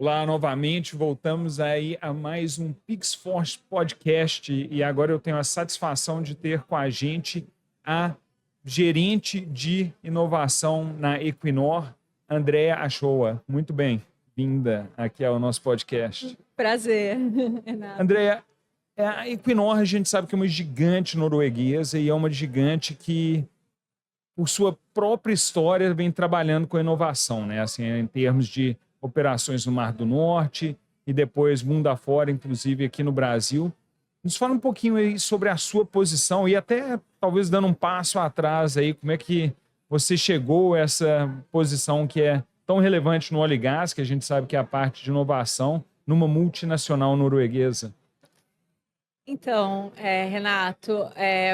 Olá, novamente, voltamos aí a mais um PixForce Podcast e agora eu tenho a satisfação de ter com a gente a gerente de inovação na Equinor, Andréa Achoa. Muito bem-vinda aqui ao nosso podcast. Prazer, Renato. Andréa, a Equinor a gente sabe que é uma gigante norueguesa e é uma gigante que, por sua própria história, vem trabalhando com inovação, né? Assim, em termos de operações no Mar do Norte e depois mundo afora, inclusive aqui no Brasil. Nos fala um pouquinho aí sobre a sua posição e até talvez dando um passo atrás aí, como é que você chegou a essa posição que é tão relevante no óleo e gás, que a gente sabe que é a parte de inovação, numa multinacional norueguesa. Então, Renato,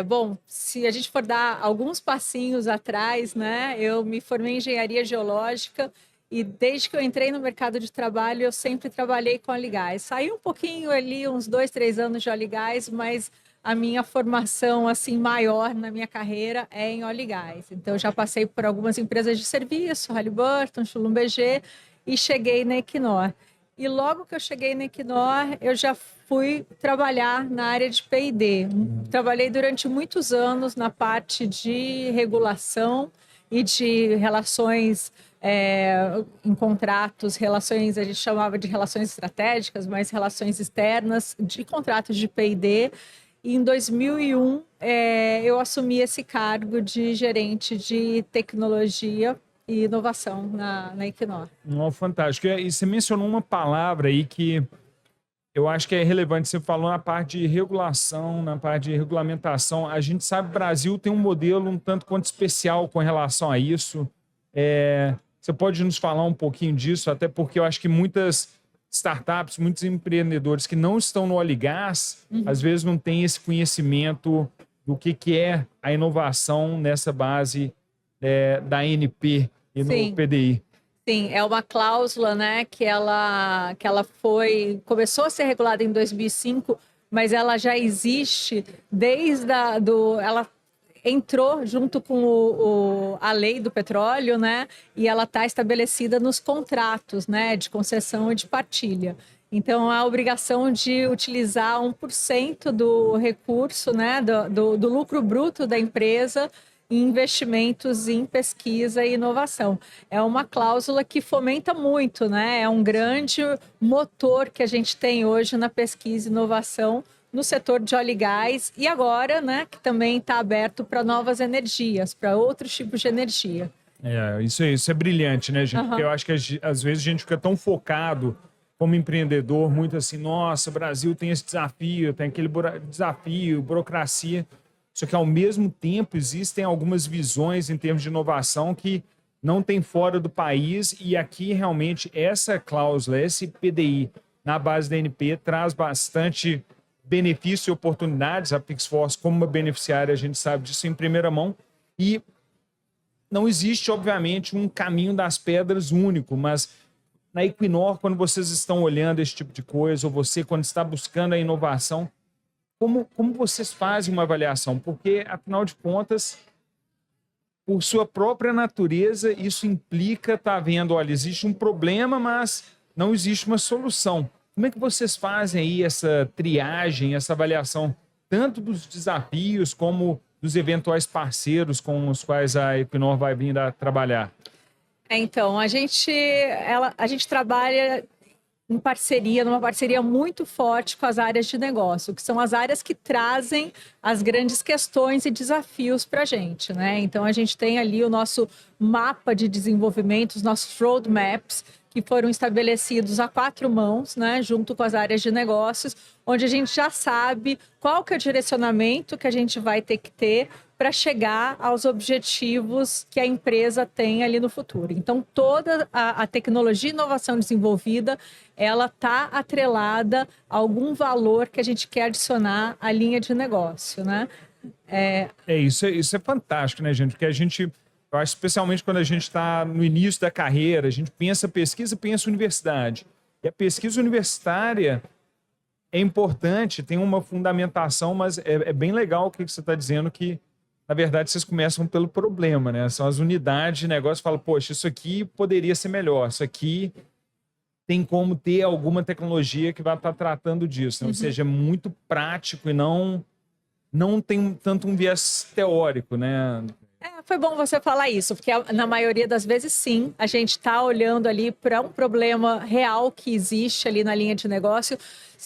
bom, se a gente for dar alguns passinhos atrás, né, eu me formei em engenharia geológica e desde que eu entrei no mercado de trabalho, eu sempre trabalhei com óleo e gás. Saí um pouquinho ali, uns 2, 3 anos de óleo e gás, mas a minha formação assim maior na minha carreira é em óleo e gás. Então, eu já passei por algumas empresas de serviço, Halliburton, Schlumberger, e cheguei na Equinor. E logo que eu cheguei na Equinor, eu já fui trabalhar na área de P&D. Trabalhei durante muitos anos na parte de regulação e de relações em contratos, relações, a gente chamava de relações estratégicas, mas relações externas, de contratos de P&D. E em 2001, eu assumi esse cargo de gerente de tecnologia e inovação na Equinor. Oh, fantástico. E você mencionou uma palavra aí que eu acho que é relevante. Você falou na parte de regulação, na parte de regulamentação. A gente sabe que o Brasil tem um modelo um tanto quanto especial com relação a isso. Você pode nos falar um pouquinho disso, até porque eu acho que muitas startups, muitos empreendedores que não estão no óleo e gás, às vezes não têm esse conhecimento do que é a inovação nessa base da ANP e no Sim. PDI. Sim, é uma cláusula, né, que ela começou a ser regulada em 2005, mas ela já existe desde ela entrou junto com a lei do petróleo, né, e ela está estabelecida nos contratos, né, de concessão e de partilha. Então, a obrigação de utilizar 1% do recurso, né, do lucro bruto da empresa em investimentos em pesquisa e inovação. É uma cláusula que fomenta muito, né? É um grande motor que a gente tem hoje na pesquisa e inovação no setor de óleo e gás e agora, né, que também está aberto para novas energias, para outros tipos de energia. Isso é brilhante, né, gente? Porque eu acho que às vezes a gente fica tão focado como empreendedor, muito assim, nossa, o Brasil tem esse desafio, tem aquele desafio, burocracia. Só que, ao mesmo tempo, existem algumas visões em termos de inovação que não tem fora do país e aqui, realmente, essa cláusula, esse PDI, na base da ANP, traz bastante benefício e oportunidades. A PixForce, como uma beneficiária, a gente sabe disso em primeira mão. E não existe, obviamente, um caminho das pedras único, mas na Equinor, quando vocês estão olhando esse tipo de coisa, ou você, quando está buscando a inovação, como vocês fazem uma avaliação? Porque, afinal de contas, por sua própria natureza, isso implica estar vendo, olha, existe um problema, mas não existe uma solução. Como é que vocês fazem aí essa triagem, essa avaliação, tanto dos desafios como dos eventuais parceiros com os quais a Equinor vai vir a trabalhar? Então, a gente trabalha numa parceria muito forte com as áreas de negócio, que são as áreas que trazem as grandes questões e desafios para a gente, né? Então, a gente tem ali o nosso mapa de desenvolvimento, os nossos roadmaps, que foram estabelecidos a 4 mãos, né, junto com as áreas de negócios, onde a gente já sabe qual que é o direcionamento que a gente vai ter que ter para chegar aos objetivos que a empresa tem ali no futuro. Então, toda a tecnologia e inovação desenvolvida, ela está atrelada a algum valor que a gente quer adicionar à linha de negócio, né? Isso é fantástico, né, gente? Porque eu acho especialmente quando a gente está no início da carreira, a gente pensa pesquisa, pensa universidade. E a pesquisa universitária é importante, tem uma fundamentação, mas é bem legal o que você está dizendo, que na verdade, vocês começam pelo problema, né? São as unidades de negócio que falam, poxa, isso aqui poderia ser melhor, isso aqui tem como ter alguma tecnologia que vai estar tratando disso, né? Ou seja, é muito prático e não tem tanto um viés teórico, né? Foi bom você falar isso, porque na maioria das vezes, sim, a gente está olhando ali para um problema real que existe ali na linha de negócio,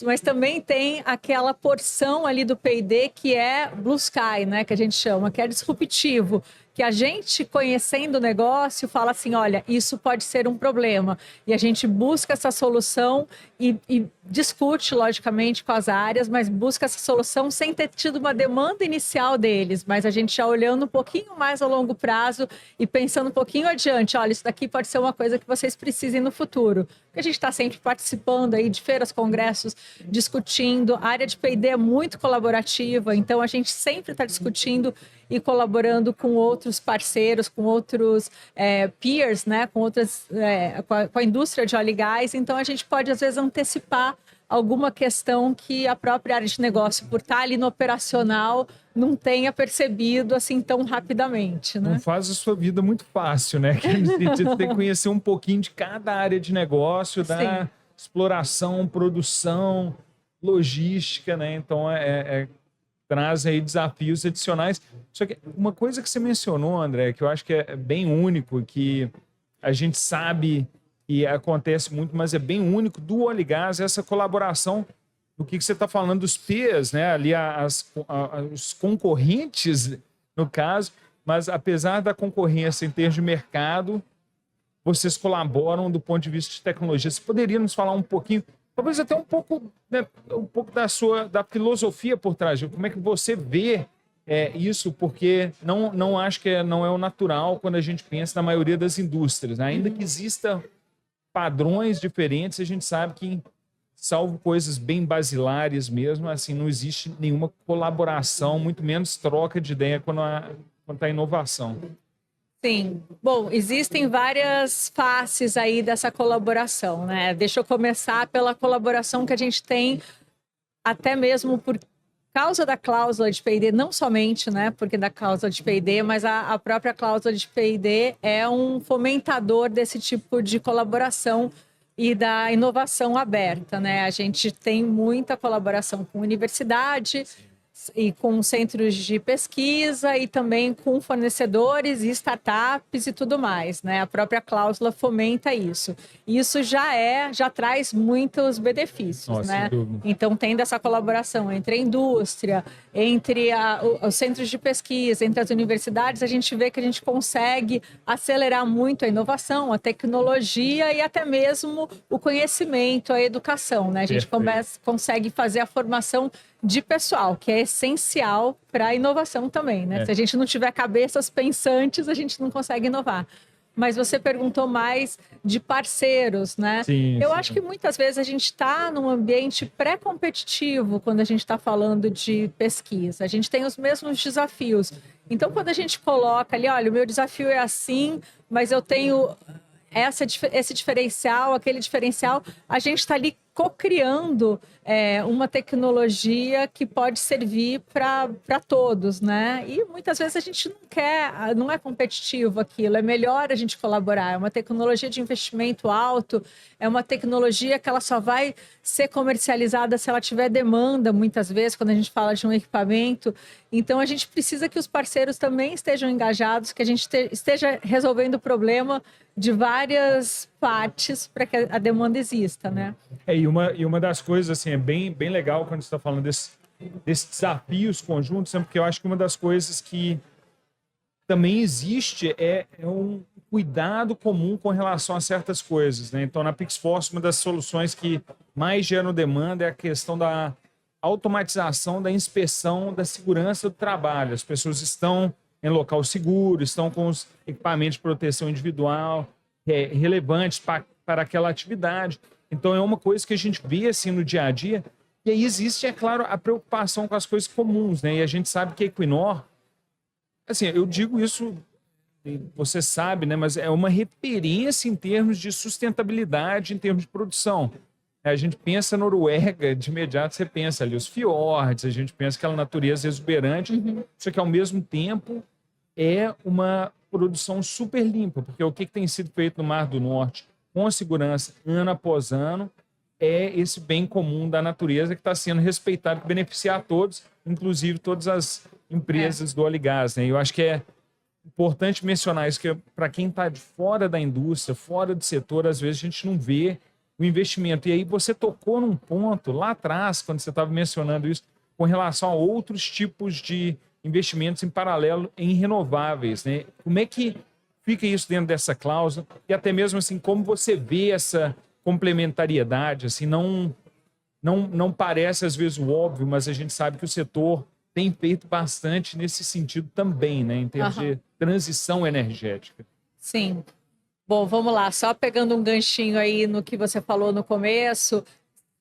mas também tem aquela porção ali do P&D que é Blue Sky, né, que a gente chama, que é disruptivo, que a gente, conhecendo o negócio, fala assim, olha, isso pode ser um problema. E a gente busca essa solução e discute, logicamente, com as áreas, mas busca essa solução sem ter tido uma demanda inicial deles, mas a gente já olhando um pouquinho mais a longo prazo e pensando um pouquinho adiante, olha, isso daqui pode ser uma coisa que vocês precisem no futuro. Porque a gente está sempre participando aí de feiras, congressos, discutindo. A área de P&D é muito colaborativa, então a gente sempre está discutindo e colaborando com outros parceiros, com outros peers, né, com a indústria de óleo e gás. Então, a gente pode, às vezes, antecipar alguma questão que a própria área de negócio, por estar ali no operacional, não tenha percebido assim tão rapidamente, né? Não faz a sua vida muito fácil, né? Que no sentido de ter que conhecer um pouquinho de cada área de negócio, da exploração, produção, logística, né? Então, traz aí desafios adicionais. Só que uma coisa que você mencionou, André, que eu acho que é bem único, que a gente sabe que acontece muito, mas é bem único do óleo e gás, essa colaboração do que você está falando dos peers, né? Ali os concorrentes, no caso, mas apesar da concorrência em termos de mercado, vocês colaboram do ponto de vista de tecnologia. Você poderia nos falar um pouquinho, talvez até um pouco, né, um pouco da filosofia por trás, de como é que você vê isso, porque não acho que não é o natural quando a gente pensa na maioria das indústrias, né? Ainda que exista padrões diferentes, a gente sabe que, salvo coisas bem basilares mesmo, assim, não existe nenhuma colaboração, muito menos troca de ideia quando está a inovação. Sim. Bom, existem várias faces aí dessa colaboração, né? Deixa eu começar pela colaboração que a gente tem, até mesmo por causa da cláusula de P&D, não somente, né, porque da cláusula de P&D, mas a própria cláusula de P&D é um fomentador desse tipo de colaboração e da inovação aberta, né? A gente tem muita colaboração com universidade e com centros de pesquisa e também com fornecedores e startups e tudo mais, né? A própria cláusula fomenta isso. Isso já traz muitos benefícios, né? Então, tendo essa colaboração entre a indústria, entre os centros de pesquisa, entre as universidades, a gente vê que a gente consegue acelerar muito a inovação, a tecnologia e até mesmo o conhecimento, a educação, né? A gente consegue fazer a formação de pessoal, que é essencial para a inovação também, né? Se a gente não tiver cabeças pensantes, a gente não consegue inovar. Mas você perguntou mais de parceiros, né? Eu acho que muitas vezes a gente está num ambiente pré-competitivo quando a gente está falando de pesquisa. A gente tem os mesmos desafios. Então, quando a gente coloca ali, olha, o meu desafio é assim, mas eu tenho esse diferencial, aquele diferencial, a gente está ali co-criando uma tecnologia que pode servir para todos, né? E muitas vezes a gente não é competitivo aquilo, é melhor a gente colaborar. É uma tecnologia de investimento alto, é uma tecnologia que ela só vai ser comercializada se ela tiver demanda, muitas vezes, quando a gente fala de um equipamento. Então, a gente precisa que os parceiros também estejam engajados, que a gente esteja resolvendo o problema de várias partes para que a demanda exista, né? E uma das coisas, assim, é bem legal quando você está falando desses desafios conjuntos, porque eu acho que uma das coisas que também existe é um cuidado comum com relação a certas coisas, né? Então, na PixForce, uma das soluções que mais geram demanda é a questão da automatização da inspeção da segurança do trabalho. As pessoas estão em local seguro, estão com os equipamentos de proteção individual relevantes para aquela atividade. Então, é uma coisa que a gente vê assim no dia a dia. E aí existe, é claro, a preocupação com as coisas comuns, né? E a gente sabe que a Equinor, assim, eu digo isso, você sabe, né? Mas é uma referência em termos de sustentabilidade, em termos de produção. A gente pensa Noruega, de imediato você pensa ali os fiordes, a gente pensa aquela natureza exuberante, só que ao mesmo tempo é uma produção super limpa, porque o que tem sido feito no Mar do Norte, com segurança, ano após ano, é esse bem comum da natureza que está sendo respeitado, que beneficia a todos, inclusive todas as empresas do óleo e gás, né? Eu acho que é importante mencionar isso, que para quem está de fora da indústria, fora do setor, às vezes a gente não vê o investimento. E aí você tocou num ponto lá atrás, quando você estava mencionando isso, com relação a outros tipos de investimentos em paralelo em renováveis, né? Como é que fica isso dentro dessa cláusula? E até mesmo assim, como você vê essa complementariedade? Assim, não parece às vezes o óbvio, mas a gente sabe que o setor tem feito bastante nesse sentido também, né? Em termos de transição energética. Sim. Bom, vamos lá. Só pegando um ganchinho aí no que você falou no começo,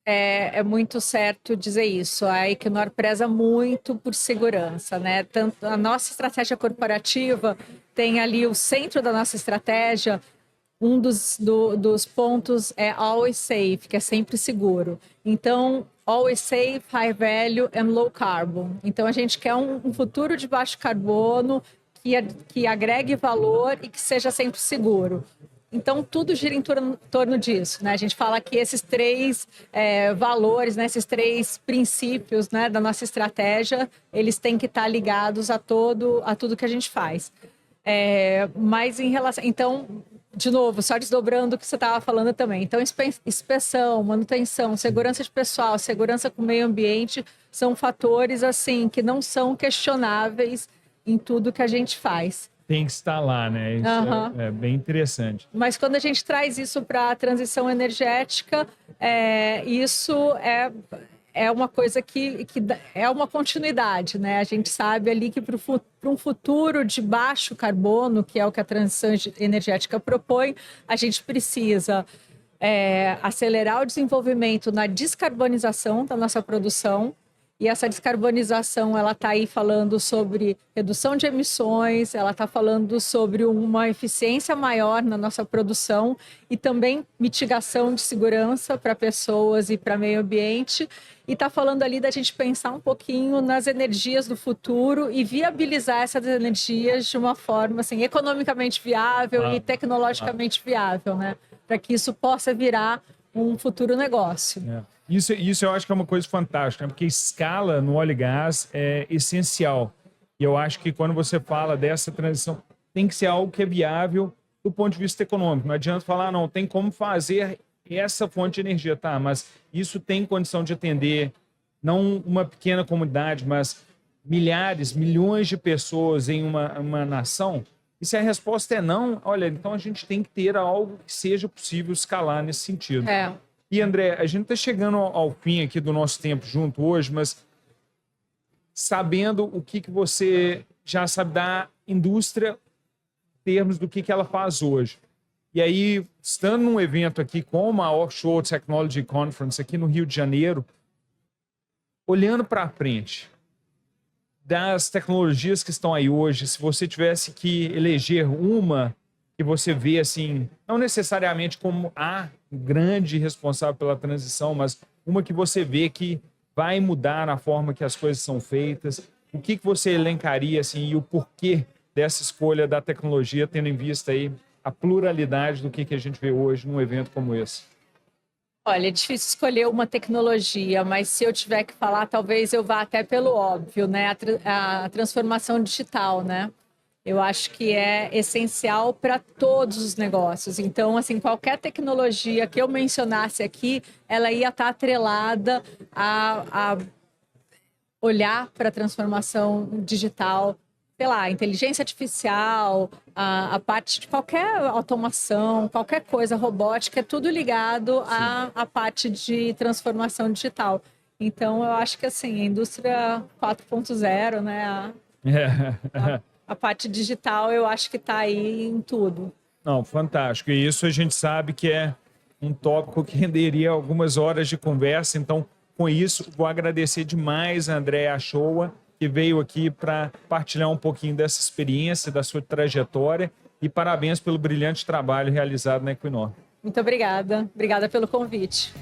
é muito certo dizer isso. A Equinor preza muito por segurança, né? Tanto a nossa estratégia corporativa tem ali o centro da nossa estratégia. Um dos pontos é always safe, que é sempre seguro. Então, always safe, high value and low carbon. Então, a gente quer um futuro de baixo carbono que agregue valor e que seja sempre seguro. Então, tudo gira em torno disso, né? A gente fala que esses três valores, né? Esses três princípios, né? Da nossa estratégia, eles têm que estar ligados a tudo que a gente faz. Mas em relação... Então, de novo, só desdobrando o que você estava falando também. Então, inspeção, manutenção, segurança de pessoal, segurança com o meio ambiente são fatores, assim, que não são questionáveis em tudo que a gente faz. Tem que estar lá, né? Isso é bem interessante. Mas quando a gente traz isso para a transição energética, isso é uma coisa que é uma continuidade, né? A gente sabe ali que para um futuro de baixo carbono, que é o que a transição energética propõe, a gente precisa acelerar o desenvolvimento na descarbonização da nossa produção. E essa descarbonização, ela está aí falando sobre redução de emissões, ela está falando sobre uma eficiência maior na nossa produção e também mitigação de segurança para pessoas e para meio ambiente. E está falando ali da gente pensar um pouquinho nas energias do futuro e viabilizar essas energias de uma forma assim, economicamente viável e tecnologicamente viável, né? Para que isso possa virar um futuro negócio. Isso eu acho que é uma coisa fantástica, né? Porque escala no óleo e gás é essencial. E eu acho que quando você fala dessa transição, tem que ser algo que é viável do ponto de vista econômico. Não adianta falar, não, tem como fazer essa fonte de energia, tá? Mas isso tem condição de atender não uma pequena comunidade, mas milhares, milhões de pessoas em uma nação? E se a resposta é não, olha, então a gente tem que ter algo que seja possível escalar nesse sentido. E, André, a gente está chegando ao fim aqui do nosso tempo junto hoje, mas sabendo o que você já sabe da indústria em termos do que ela faz hoje. E aí, estando num evento aqui como a Offshore Technology Conference aqui no Rio de Janeiro, olhando para frente, das tecnologias que estão aí hoje, se você tivesse que eleger uma que você vê assim, não necessariamente como a grande responsável pela transição, mas uma que você vê que vai mudar a forma que as coisas são feitas, o que você elencaria assim, e o porquê dessa escolha da tecnologia, tendo em vista aí a pluralidade do que a gente vê hoje num evento como esse? Olha, é difícil escolher uma tecnologia, mas se eu tiver que falar, talvez eu vá até pelo óbvio, né? A transformação digital, né? Eu acho que é essencial para todos os negócios. Então, assim, qualquer tecnologia que eu mencionasse aqui, ela ia estar atrelada a olhar para a transformação digital, sei lá, inteligência artificial, a parte de qualquer automação, qualquer coisa robótica, é tudo ligado à parte de transformação digital. Então, eu acho que, assim, a indústria 4.0, né? A parte digital, eu acho que está aí em tudo. Não, fantástico. E isso a gente sabe que é um tópico que renderia algumas horas de conversa. Então, com isso, vou agradecer demais a Andréa Shoa, que veio aqui para partilhar um pouquinho dessa experiência, da sua trajetória. E parabéns pelo brilhante trabalho realizado na Equinor. Muito obrigada. Obrigada pelo convite.